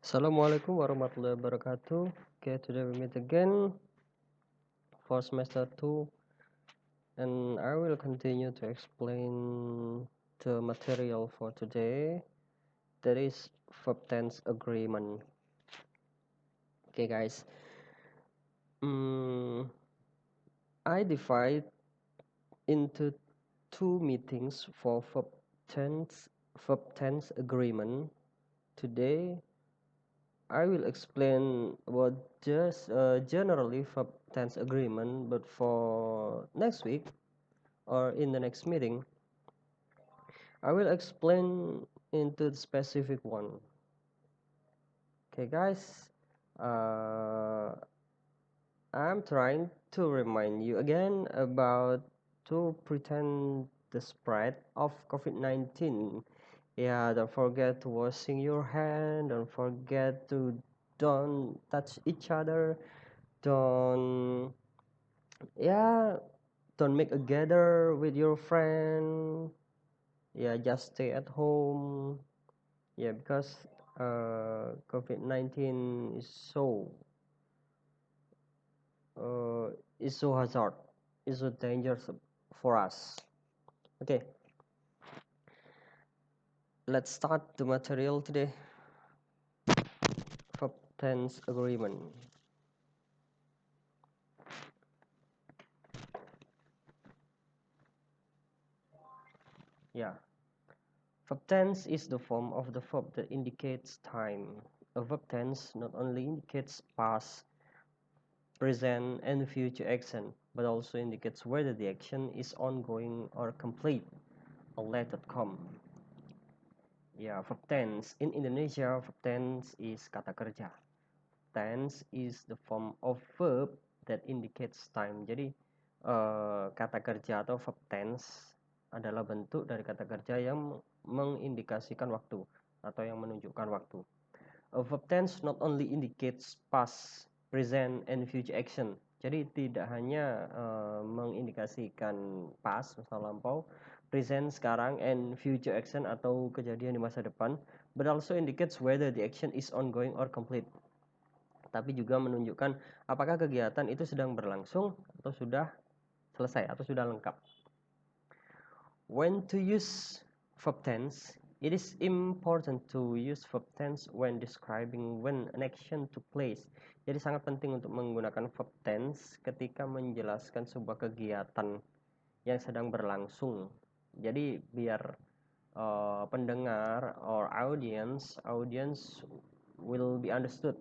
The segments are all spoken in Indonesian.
Assalamualaikum warahmatullahi wabarakatuh. Okay, today we meet again for semester 2 and I will continue to explain the material for today, that is verb tense agreement. Okay guys, I divide into two meetings for verb tense agreement. Today I will explain about just generally verb tense agreement, but for next week or in the next meeting, I will explain into the specific one. Okay, guys, I'm trying to remind you again about to pretend the spread of COVID-19. Yeah, don't forget to washing your hand. Don't forget to don't touch each other. Don't yeah, don't make a gather with your friend. Yeah, just stay at home. Yeah, because COVID-19 uh, is so hazard, is so dangerous for us. Okay, let's start the material today. Verb tense agreement. Yeah, verb tense is the form of the verb that indicates time. A verb tense not only indicates past, present, and future action, but also indicates whether the action is ongoing or complete, or let it come. Ya, verb tense. In Indonesia, verb tense is kata kerja. Tense is the form of verb that indicates time. Jadi, kata kerja atau verb tense adalah bentuk dari kata kerja yang mengindikasikan waktu atau yang menunjukkan waktu. A verb tense not only indicates past, present, and future action. Jadi tidak hanya mengindikasikan past, masa lampau, present sekarang, and future action atau kejadian di masa depan, but also indicates whether the action is ongoing or complete. Tapi juga menunjukkan apakah kegiatan itu sedang berlangsung atau sudah selesai atau sudah lengkap. When to use verb tense? It is important to use verb tense when describing when an action took place. Jadi sangat penting untuk menggunakan verb tense ketika menjelaskan sebuah kegiatan yang sedang berlangsung. Jadi biar pendengar or audience will be understood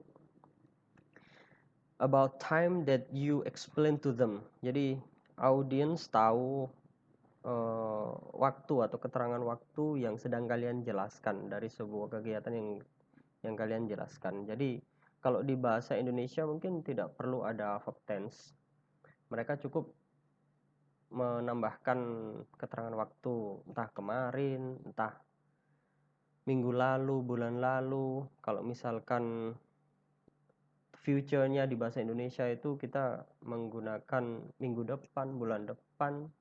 about time that you explain to them. Jadi audience tahu waktu atau keterangan waktu yang sedang kalian jelaskan dari sebuah kegiatan yang kalian jelaskan. Jadi kalau di bahasa Indonesia mungkin tidak perlu ada verb tense. Mereka cukup menambahkan keterangan waktu, entah kemarin, entah minggu lalu, bulan lalu. Kalau misalkan future-nya di bahasa Indonesia itu kita menggunakan minggu depan, bulan depan,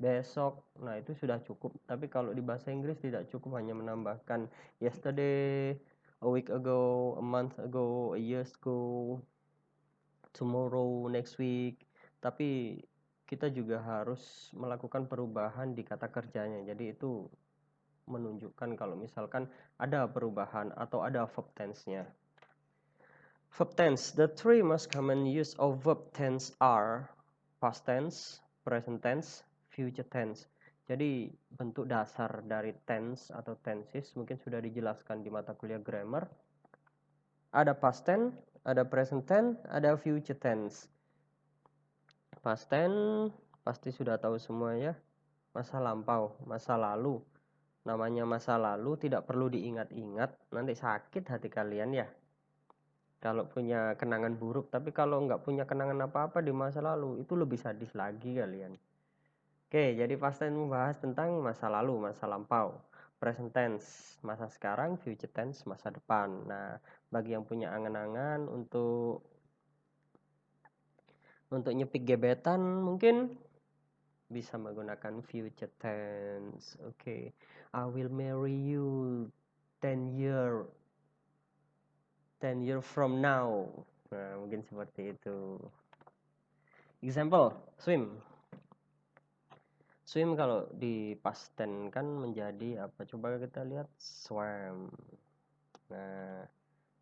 besok. Nah, itu sudah cukup. Tapi kalau di bahasa Inggris tidak cukup hanya menambahkan yesterday, a week ago, a month ago, a year ago, tomorrow, next week. Tapi kita juga harus melakukan perubahan di kata kerjanya. Jadi itu menunjukkan kalau misalkan ada perubahan atau ada verb tense-nya. Verb tense. The three most common use of verb tense are past tense, present tense, future tense. Jadi bentuk dasar dari tense atau tenses mungkin sudah dijelaskan di mata kuliah grammar. Ada past tense, ada present tense, ada future tense. Past tense pasti sudah tahu semua ya. Masa lampau, masa lalu. Namanya masa lalu tidak perlu diingat-ingat, nanti sakit hati kalian ya. Kalau punya kenangan buruk, tapi kalau nggak punya kenangan apa-apa di masa lalu, itu lebih sadis lagi kalian. Oke, jadi past tense membahas tentang masa lalu, masa lampau. Present tense, masa sekarang. Future tense, masa depan. Nah, bagi yang punya angan-angan untuk nyepik gebetan, mungkin bisa menggunakan future tense. Oke, I will marry you 10 year 10 year from now. Nah, mungkin seperti itu. Example, swim. Swim kalau di past tense kan menjadi apa? Coba kita lihat swam. Nah,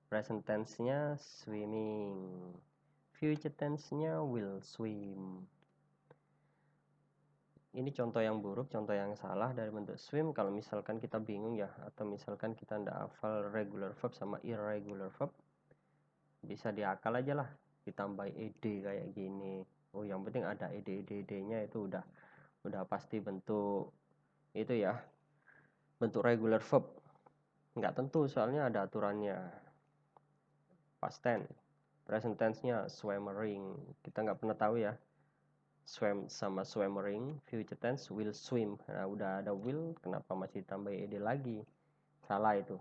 present tense-nya swimming. Future tense-nya will swim. Ini contoh yang buruk, contoh yang salah dari bentuk swim. Kalau misalkan kita bingung ya, atau misalkan kita ndak hafal regular verb sama irregular verb, bisa diakal aja lah, ditambah ed kayak gini. Oh, yang penting ada ed-nya itu udah pasti bentuk itu ya, bentuk regular verb. Nggak tentu soalnya ada aturannya. Past tense, present tense-nya swimmering. Kita nggak pernah tahu ya, swim sama swimmering. Future tense will swim. Nah, udah ada will, kenapa masih tambah ed lagi? Salah itu.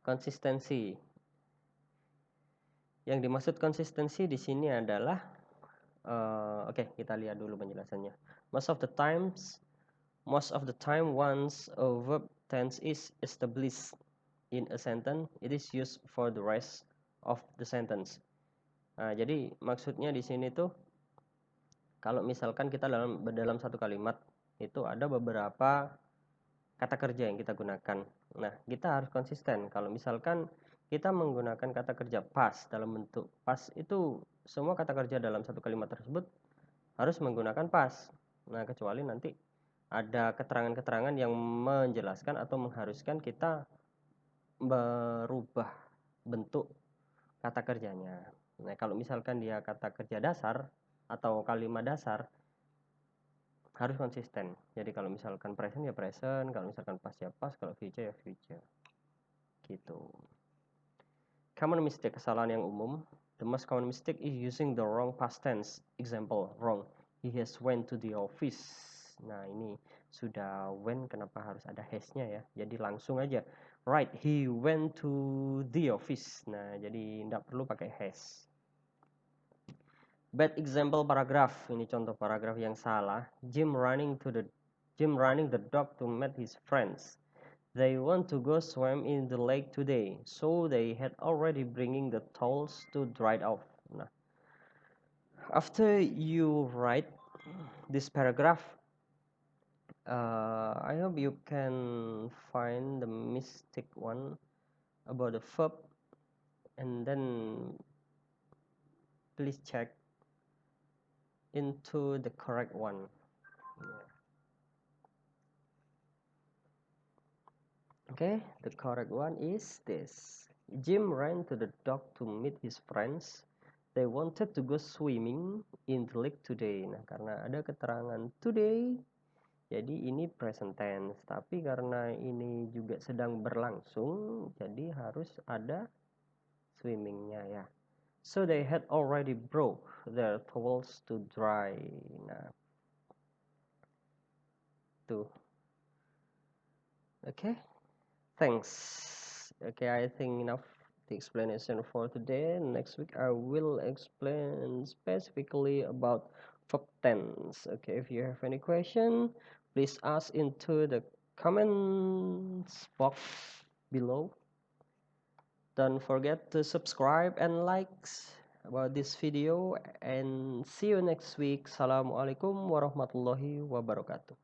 Konsistensi. Yang dimaksud konsistensi di sini adalah oke, kita lihat dulu penjelasannya. Most of the time once a verb tense is established in a sentence, it is used for the rest of the sentence. Nah, jadi maksudnya di sini tuh kalau misalkan kita dalam satu kalimat itu ada beberapa kata kerja yang kita gunakan. Nah, kita harus konsisten. Kalau misalkan kita menggunakan kata kerja pas dalam bentuk pas, itu semua kata kerja dalam satu kalimat tersebut harus menggunakan pas. Nah, kecuali nanti ada keterangan-keterangan yang menjelaskan atau mengharuskan kita berubah bentuk kata kerjanya. Nah, kalau misalkan dia kata kerja dasar atau kalimat dasar, harus konsisten. Jadi kalau misalkan present ya present, kalau misalkan past ya past, kalau future ya future. Gitu. Common mistake, kesalahan yang umum. The most common mistake is using the wrong past tense. Example, wrong. He has went to the office. Nah, ini sudah went, kenapa harus ada has-nya ya? Jadi langsung aja. Right, he went to the office. Nah, jadi tidak perlu pakai has. Bad example paragraph. Ini contoh paragraf yang salah. Jim running the dog to meet his friends. They want to go swim in the lake today, so they had already bringing the towels to dry off. Nah, after you write this paragraph, I hope you can find the mistake one about the verb, and then please check into the correct one. Okay, the correct one is this. Jim ran to the dock to meet his friends. They wanted to go swimming in the lake today. Nah, karena ada keterangan today, jadi ini present tense. Tapi karena ini juga sedang berlangsung, jadi harus ada swimmingnya ya. So they had already brought their towels to dry. Nah, tuh. Okay, thanks. Okay, I think enough the explanation for today. Next week I will explain specifically about verb tense. Okay, if you have any question, please ask into the comments box below. Don't forget to subscribe and likes about this video, and see you next week. Assalamualaikum warahmatullahi wabarakatuh.